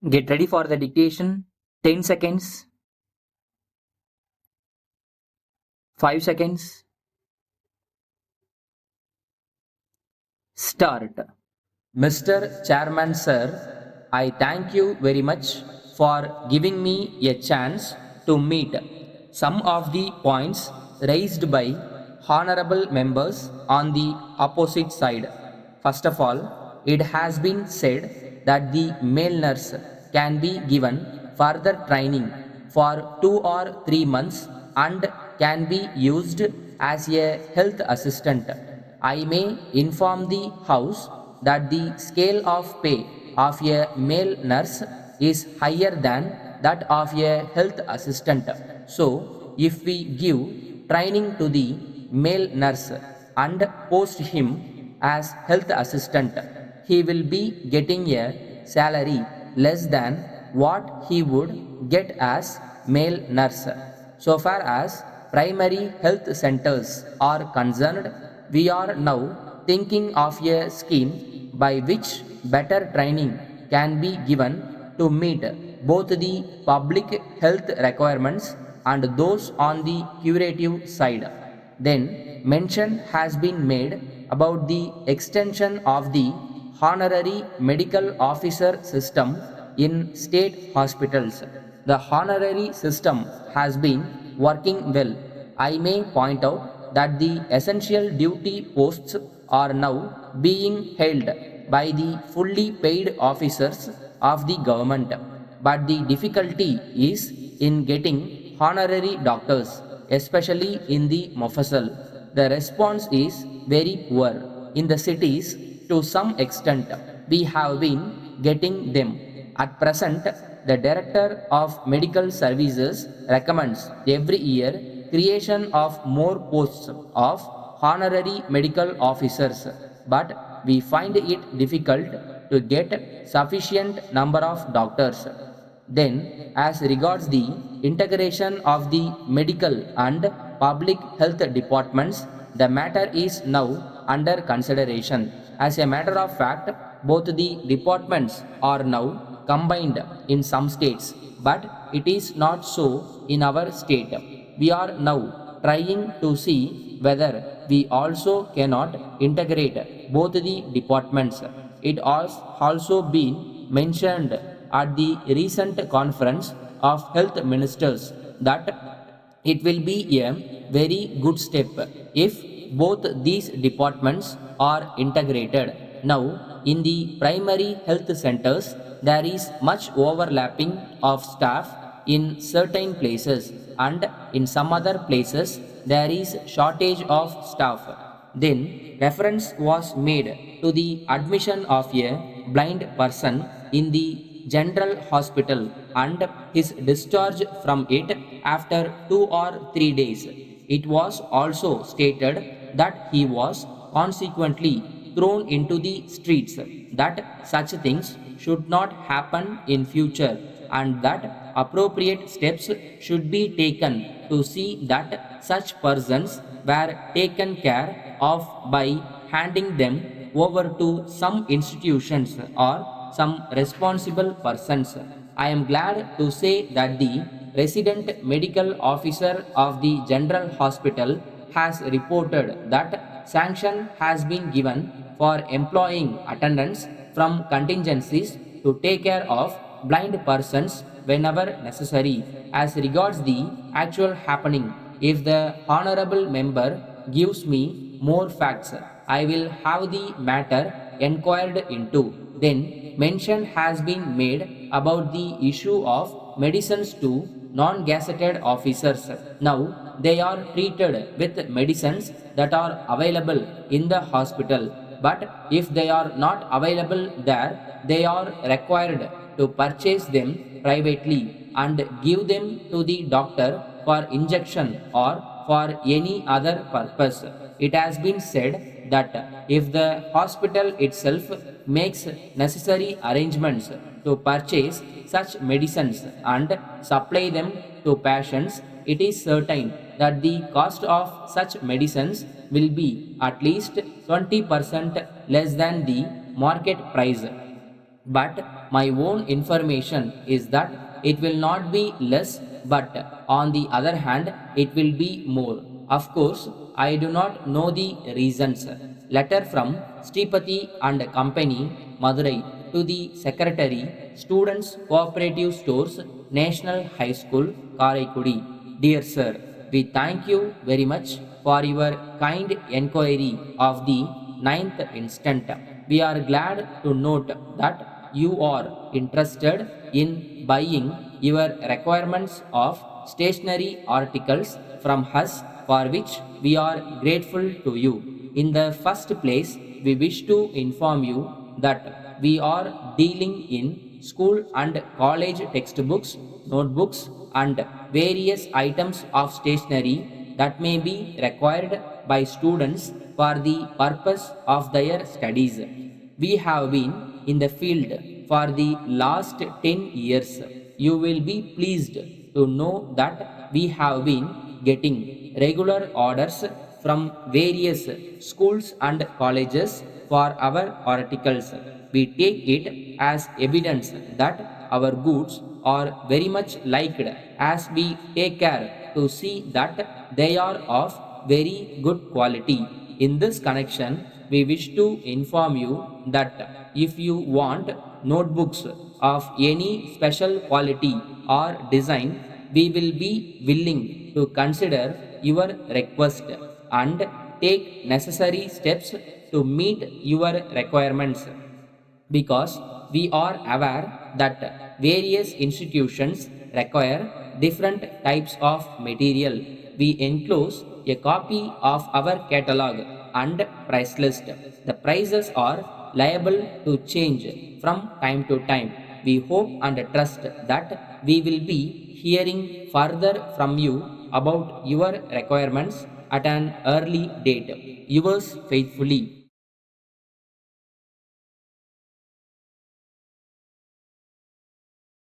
Get ready for the dictation. 10 seconds. 5 seconds. Start. Mr. Chairman Sir, I thank you very much for giving me a chance to meet some of the points raised by honorable members on the opposite side. First of all, it has been said that the male nurse can be given further training for 2 or 3 months and can be used as a health assistant. I may inform the House that the scale of pay of a male nurse is higher than that of a health assistant. So, if we give training to the male nurse and post him as health assistant, he will be getting a salary less than what he would get as male nurse. So far as primary health centers are concerned, we are now thinking of a scheme by which better training can be given to meet both the public health requirements and those on the curative side. Then, mention has been made about the extension of the honorary medical officer system in state hospitals. The honorary system has been working well. I may point out that the essential duty posts are now being held by the fully paid officers of the government. But the difficulty is in getting honorary doctors, especially in the Mofasal. The response is very poor. In the cities, to some extent, we have been getting them. At present, the Director of Medical Services recommends every year creation of more posts of honorary medical officers, but we find it difficult to get sufficient number of doctors. Then, as regards the integration of the medical and public health departments, the matter is now under consideration. As a matter of fact, both the departments are now combined in some states, but it is not so in our state. We are now trying to see whether we also cannot integrate both the departments. It has also been mentioned at the recent conference of health ministers that it will be a very good step if both these departments are integrated. Now, in the primary health centers, there is much overlapping of staff in certain places, and in some other places there is shortage of staff. Then reference was made to the admission of a blind person in the general hospital and his discharge from it after 2 or 3 days. It was also stated that he was consequently thrown into the streets, that such things should not happen in future, and that appropriate steps should be taken to see that such persons were taken care of by handing them over to some institutions or some responsible persons. I am glad to say that the resident medical officer of the general hospital has reported that sanction has been given for employing attendants from contingencies to take care of blind persons whenever necessary. As regards the actual happening, if the honorable member gives me more facts, I will have the matter inquired into. Then, mention has been made about the issue of medicines to non gazetted officers. Now, they are treated with medicines that are available in the hospital, but if they are not available there, they are required to purchase them privately and give them to the doctor for injection or for any other purpose. It has been said that if the hospital itself makes necessary arrangements to purchase such medicines and supply them to patients, it is certain that the cost of such medicines will be at least 20% less than the market price. But My own information is that it will not be less, but on the other hand, it will be more. Of course, I do not know the reasons. Letter from Sripati and Company, Madurai, to the Secretary, Students Cooperative Stores, National High School, Karaikudi. Dear Sir, we thank you very much for your kind enquiry of the ninth instant. We are glad to note that you are interested in buying your requirements of stationery articles from us, for which we are grateful to you. In the first place, we wish to inform you that we are dealing in school and college textbooks, notebooks, and various items of stationery that may be required by students for the purpose of their studies. We have been in the field for the last 10 years. You will be pleased to know that we have been getting regular orders from various schools and colleges for our articles. We take it as evidence that our goods are very much liked, as we take care to see that they are of very good quality. In this connection, we wish to inform you that if you want notebooks of any special quality or design, we will be willing to consider your request and take necessary steps to meet your requirements, because we are aware that various institutions require different types of material. We enclose a copy of our catalog and price list. The prices are liable to change from time to time. We hope and trust that we will be hearing further from you about your requirements at an early date. Yours faithfully,